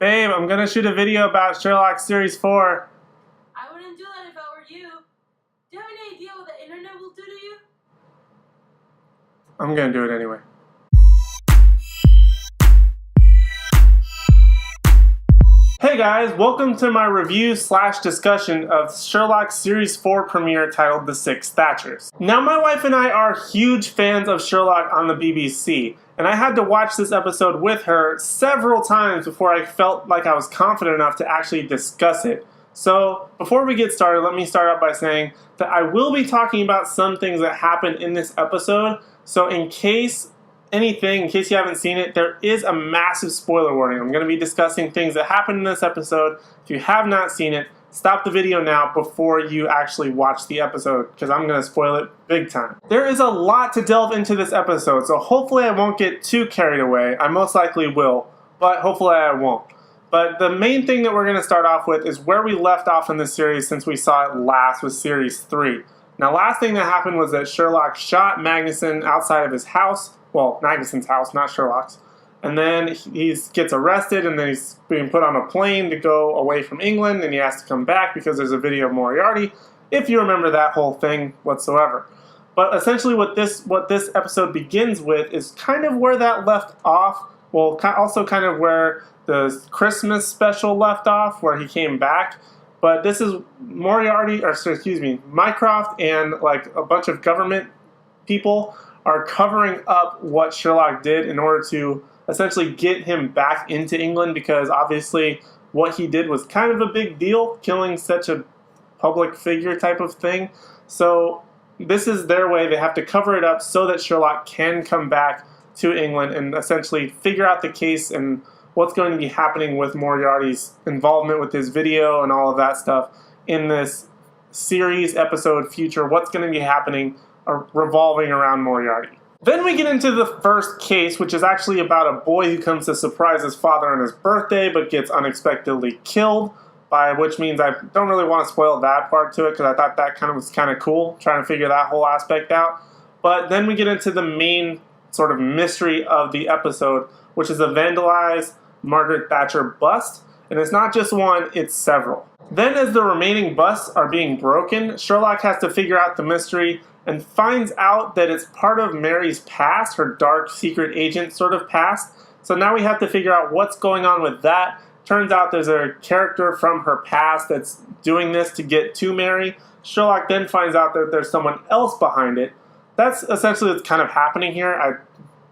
Babe, I'm gonna shoot a video about Sherlock Series 4. I wouldn't do that if I were you. Do you have any idea what the internet will do to you? I'm gonna do it anyway. Hey guys, welcome to my review / discussion of Sherlock Series 4 premiere titled The Six Thatchers. Now my wife and I are huge fans of Sherlock on the BBC, and I had to watch this episode with her several times before I felt like I was confident enough to actually discuss it. So before we get started, let me start out by saying that I will be talking about some things that happen in this episode, so in case you haven't seen it, there is a massive spoiler warning. I'm going to be discussing things that happen in this episode. If you have not seen it, stop the video now before you actually watch the episode, because I'm going to spoil it big time. There is a lot to delve into this episode, so hopefully I won't get too carried away. I most likely will, but hopefully I won't. But the main thing that we're going to start off with is where we left off in this series since we saw it last with Series 3. Now, last thing that happened was that Sherlock shot Magnuson outside of his house. Well, Magnuson's house, not Sherlock's. And then he gets arrested, and then he's being put on a plane to go away from England, and he has to come back because there's a video of Moriarty, if you remember that whole thing whatsoever. But essentially what this episode begins with is kind of where that left off. Well, also kind of where the Christmas special left off, where he came back. But this is Mycroft and like a bunch of government people are covering up what Sherlock did in order to essentially get him back into England, because obviously what he did was kind of a big deal, killing such a public figure type of thing. So this is their way. They have to cover it up so that Sherlock can come back to England and essentially figure out the case and what's going to be happening with Moriarty's involvement with his video and all of that stuff in this series episode future. What's going to be happening revolving around Moriarty. Then we get into the first case, which is actually about a boy who comes to surprise his father on his birthday but gets unexpectedly killed, by which means I don't really want to spoil that part to it because I thought that was kind of cool, trying to figure that whole aspect out. But then we get into the main sort of mystery of the episode, which is a vandalized Margaret Thatcher bust, and it's not just one, it's several. Then as the remaining busts are being broken, Sherlock has to figure out the mystery and finds out that it's part of Mary's past, her dark secret agent sort of past. So now we have to figure out what's going on with that. Turns out there's a character from her past that's doing this to get to Mary. Sherlock then finds out that there's someone else behind it. That's essentially what's kind of happening here. I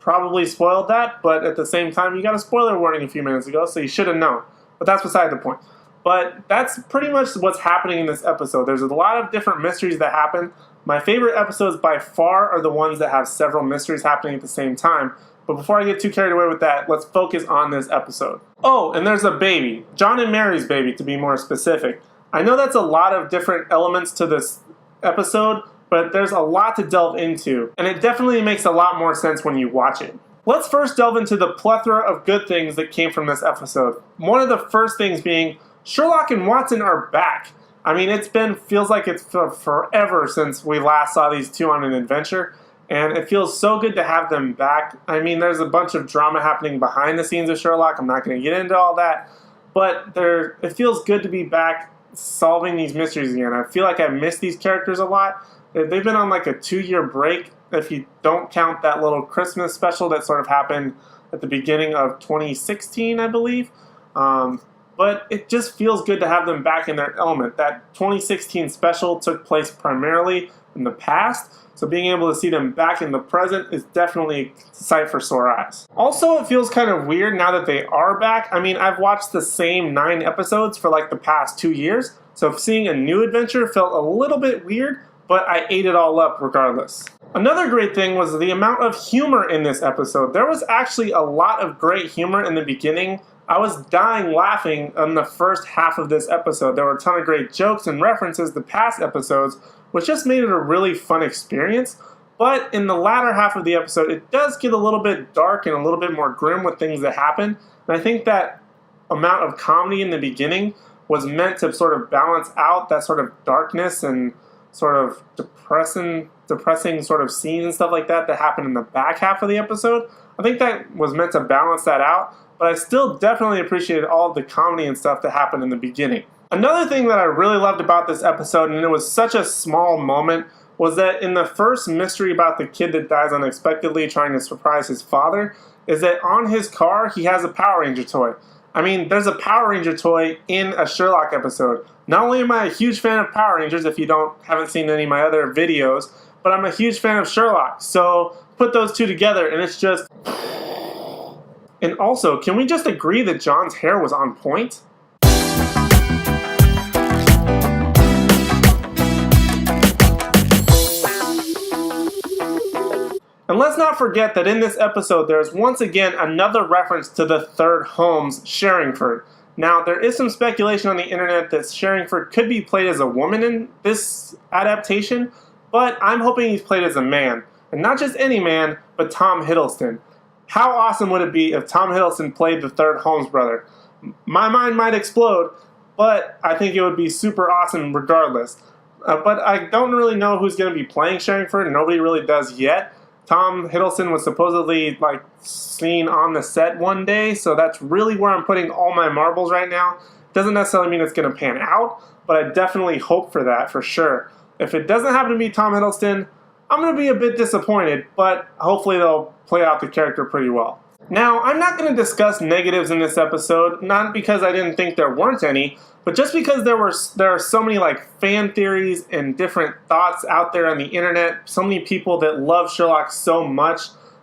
probably spoiled that, but at the same time, you got a spoiler warning a few minutes ago, so you should have known. But that's beside the point. But that's pretty much what's happening in this episode. There's a lot of different mysteries that happen. My favorite episodes by far are the ones that have several mysteries happening at the same time. But before I get too carried away with that, let's focus on this episode. Oh, and there's a baby. John and Mary's baby, to be more specific. I know that's a lot of different elements to this episode, but there's a lot to delve into, and it definitely makes a lot more sense when you watch it. Let's first delve into the plethora of good things that came from this episode. One of the first things being Sherlock and Watson are back. I mean, feels like it's forever since we last saw these two on an adventure, and it feels so good to have them back. I mean, there's a bunch of drama happening behind the scenes of Sherlock. I'm not going to get into all that, but it feels good to be back solving these mysteries again. I feel like I miss these characters a lot. They've been on like a 2-year break, if you don't count that little Christmas special that sort of happened at the beginning of 2016, I believe. But it just feels good to have them back in their element. That 2016 special took place primarily in the past, so being able to see them back in the present is definitely a sight for sore eyes. Also, it feels kind of weird now that they are back. I mean, I've watched the same 9 episodes for like the past 2 years, so seeing a new adventure felt a little bit weird, but I ate it all up regardless. Another great thing was the amount of humor in this episode. There was actually a lot of great humor in the beginning. I was dying laughing in the first half of this episode. There were a ton of great jokes and references to past episodes, which just made it a really fun experience. But in the latter half of the episode, it does get a little bit dark and a little bit more grim with things that happen. And I think that amount of comedy in the beginning was meant to sort of balance out that sort of darkness and sort of depressing sort of scenes and stuff like that that happened in the back half of the episode. I think that was meant to balance that out. but I still definitely appreciated all of the comedy and stuff that happened in the beginning. Another thing that I really loved about this episode, and it was such a small moment, was that in the first mystery about the kid that dies unexpectedly trying to surprise his father, is that on his car he has a Power Ranger toy. I mean, there's a Power Ranger toy in a Sherlock episode. Not only am I a huge fan of Power Rangers, if you haven't seen any of my other videos, but I'm a huge fan of Sherlock. So put those two together and it's just... And also, can we just agree that John's hair was on point? And let's not forget that in this episode there is once again another reference to the third Holmes, Sherringford. Now, there is some speculation on the internet that Sherringford could be played as a woman in this adaptation, but I'm hoping he's played as a man. And not just any man, but Tom Hiddleston. How awesome would it be if Tom Hiddleston played the third Holmes brother? My mind might explode, but I think it would be super awesome regardless. But I don't really know who's going to be playing Sherringford. Nobody really does yet. Tom Hiddleston was supposedly seen on the set one day, so that's really where I'm putting all my marbles right now. Doesn't necessarily mean it's going to pan out, but I definitely hope for that for sure. If it doesn't happen to be Tom Hiddleston, I'm going to be a bit disappointed, but hopefully they'll play out the character pretty well. Now, I'm not going to discuss negatives in this episode, not because I didn't think there weren't any, but just because there are so many fan theories and different thoughts out there on the internet, so many people that love Sherlock so much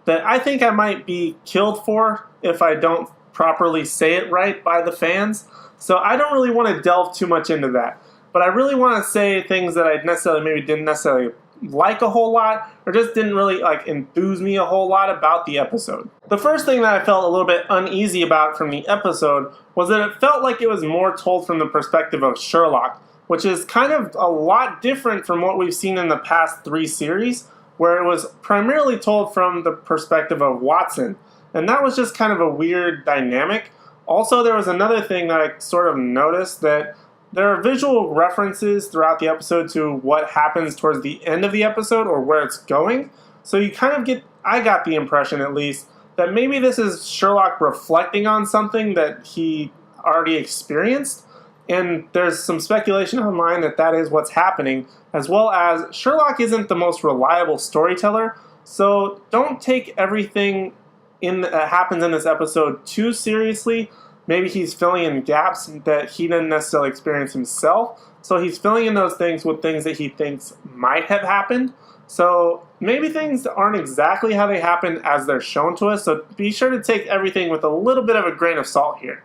that I think I might be killed for if I don't properly say it right by the fans. So I don't really want to delve too much into that. But I really want to say things that I didn't necessarily like a whole lot, or just didn't really enthuse me a whole lot about the episode. The first thing that I felt a little bit uneasy about from the episode was that it felt like it was more told from the perspective of Sherlock, which is kind of a lot different from what we've seen in the past 3 series, where it was primarily told from the perspective of Watson. And that was just kind of a weird dynamic. Also, there was another thing that I sort of noticed, that there are visual references throughout the episode to what happens towards the end of the episode or where it's going. So you kind of I got the impression at least, that maybe this is Sherlock reflecting on something that he already experienced. And there's some speculation online that that is what's happening, as well as Sherlock isn't the most reliable storyteller. So don't take everything that happens in this episode too seriously. Maybe he's filling in gaps that he didn't necessarily experience himself. So he's filling in those things with things that he thinks might have happened. So maybe things aren't exactly how they happened as they're shown to us. So be sure to take everything with a little bit of a grain of salt here.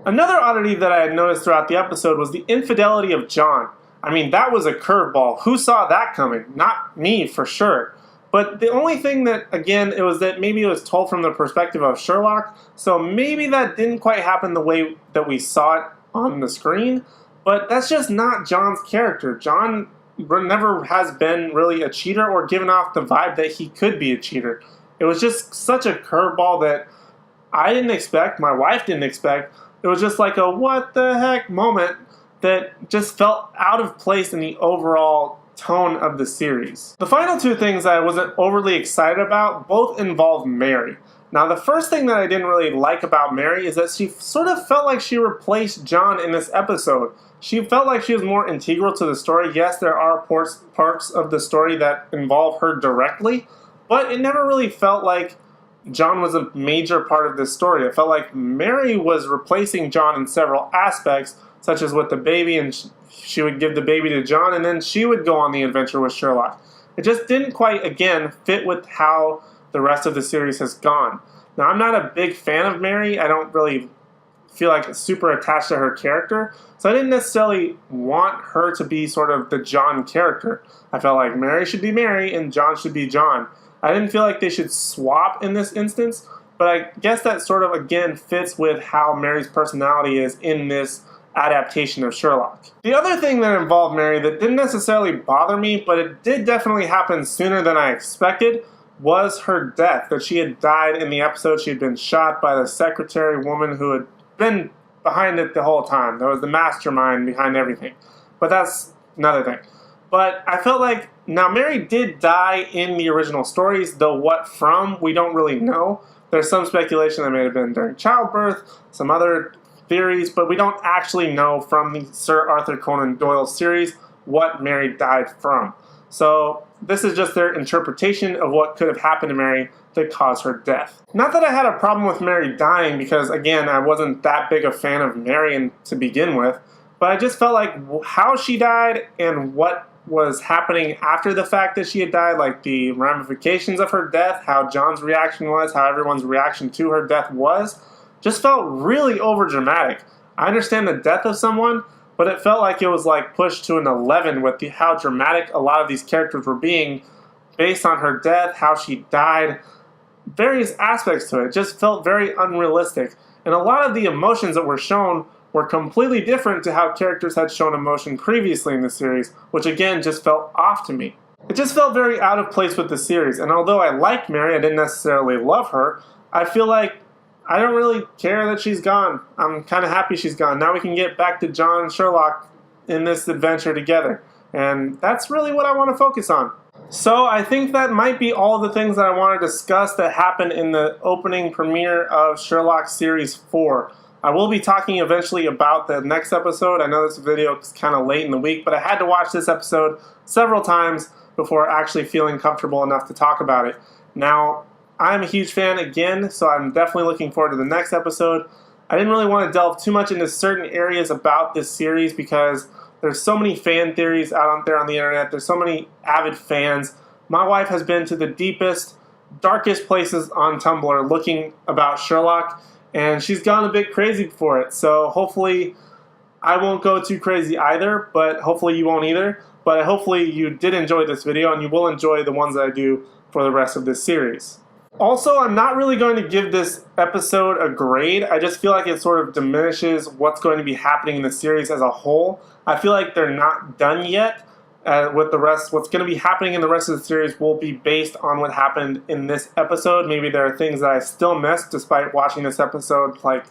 Another oddity that I had noticed throughout the episode was the infidelity of John. I mean, that was a curveball. Who saw that coming? Not me, for sure. But the only thing that, again, it was that maybe it was told from the perspective of Sherlock, so maybe that didn't quite happen the way that we saw it on the screen, but that's just not John's character. John never has been really a cheater or given off the vibe that he could be a cheater. It was just such a curveball that I didn't expect, my wife didn't expect. It was just like a what the heck moment that just felt out of place in the overall tone of the series. The final 2 things I wasn't overly excited about both involve Mary. Now, the first thing that I didn't really like about Mary is that she sort of felt like she replaced John in this episode. She felt like she was more integral to the story. Yes, there are parts of the story that involve her directly, but it never really felt like John was a major part of this story. It felt like Mary was replacing John in several aspects, such as with the baby, and she would give the baby to John, and then she would go on the adventure with Sherlock. It just didn't quite, again, fit with how the rest of the series has gone. Now, I'm not a big fan of Mary. I don't really feel like super attached to her character, so I didn't necessarily want her to be sort of the John character. I felt like Mary should be Mary and John should be John. I didn't feel like they should swap in this instance, but I guess that sort of, again, fits with how Mary's personality is in this adaptation of Sherlock. The other thing that involved Mary that didn't necessarily bother me, but it did definitely happen sooner than I expected, was her death. That she had died in the episode. She had been shot by the secretary woman who had been behind it the whole time. That was the mastermind behind everything. But that's another thing. But I felt like, now Mary did die in the original stories, though what from, we don't really know. There's some speculation that may have been during childbirth, some other theories, but we don't actually know from the Sir Arthur Conan Doyle series what Mary died from. So this is just their interpretation of what could have happened to Mary that caused her death. Not that I had a problem with Mary dying, because again, I wasn't that big a fan of Mary to begin with, but I just felt like how she died and what was happening after the fact that she had died, like the ramifications of her death, how John's reaction was, how everyone's reaction to her death was, just felt really overdramatic. I understand the death of someone, but it felt like it was like pushed to an 11 with how dramatic a lot of these characters were being based on her death, how she died, various aspects to it. It just felt very unrealistic. And a lot of the emotions that were shown were completely different to how characters had shown emotion previously in the series, which again just felt off to me. It just felt very out of place with the series, and although I liked Mary, I didn't necessarily love her, I feel like I don't really care that she's gone. I'm kind of happy she's gone. Now we can get back to John and Sherlock in this adventure together. And that's really what I want to focus on. So I think that might be all the things that I want to discuss that happened in the opening premiere of Sherlock Series 4. I will be talking eventually about the next episode. I know this video is kind of late in the week, but I had to watch this episode several times before actually feeling comfortable enough to talk about it. Now, I'm a huge fan again, so I'm definitely looking forward to the next episode. I didn't really want to delve too much into certain areas about this series because there's so many fan theories out there on the internet. There's so many avid fans. My wife has been to the deepest, darkest places on Tumblr looking about Sherlock, and she's gone a bit crazy for it. So hopefully I won't go too crazy either, but hopefully you won't either. But hopefully you did enjoy this video, and you will enjoy the ones that I do for the rest of this series. Also, I'm not really going to give this episode a grade. I just feel like it sort of diminishes what's going to be happening in the series as a whole. I feel like they're not done yet with the rest. What's going to be happening in the rest of the series will be based on what happened in this episode. Maybe there are things that I still missed despite watching this episode like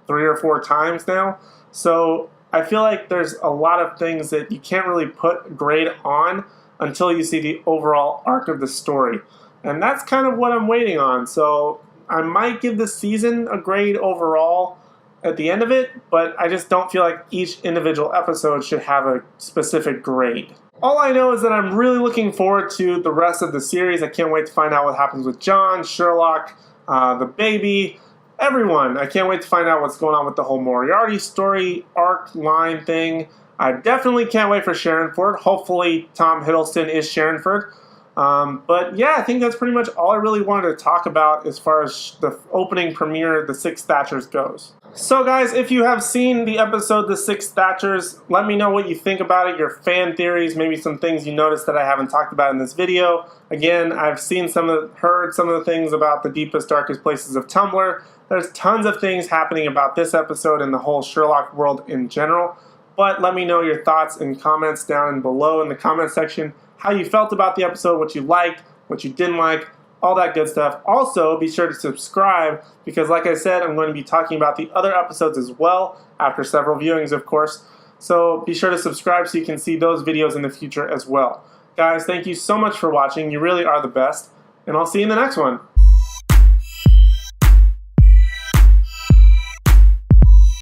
3 or 4 times now. So I feel like there's a lot of things that you can't really put a grade on until you see the overall arc of the story. And that's kind of what I'm waiting on. So I might give this season a grade overall at the end of it, but I just don't feel like each individual episode should have a specific grade. All I know is that I'm really looking forward to the rest of the series. I can't wait to find out what happens with John, Sherlock, the baby, everyone. I can't wait to find out what's going on with the whole Moriarty story, arc line thing. I definitely can't wait for Sharonford. Hopefully Tom Hiddleston is Sharonford. But yeah, I think that's pretty much all I really wanted to talk about as far as the opening premiere, The Six Thatchers goes. So guys, if you have seen the episode The Six Thatchers, let me know what you think about it, your fan theories, maybe some things you noticed that I haven't talked about in this video. Again, I've seen heard some of the things about the deepest, darkest places of Tumblr. There's tons of things happening about this episode and the whole Sherlock world in general. But let me know your thoughts and comments down below in the comment section. How you felt about the episode, what you liked, what you didn't like, all that good stuff. Also, be sure to subscribe because, like I said, I'm going to be talking about the other episodes as well after several viewings, of course. So be sure to subscribe so you can see those videos in the future as well. Guys, thank you so much for watching. You really are the best, and I'll see you in the next one.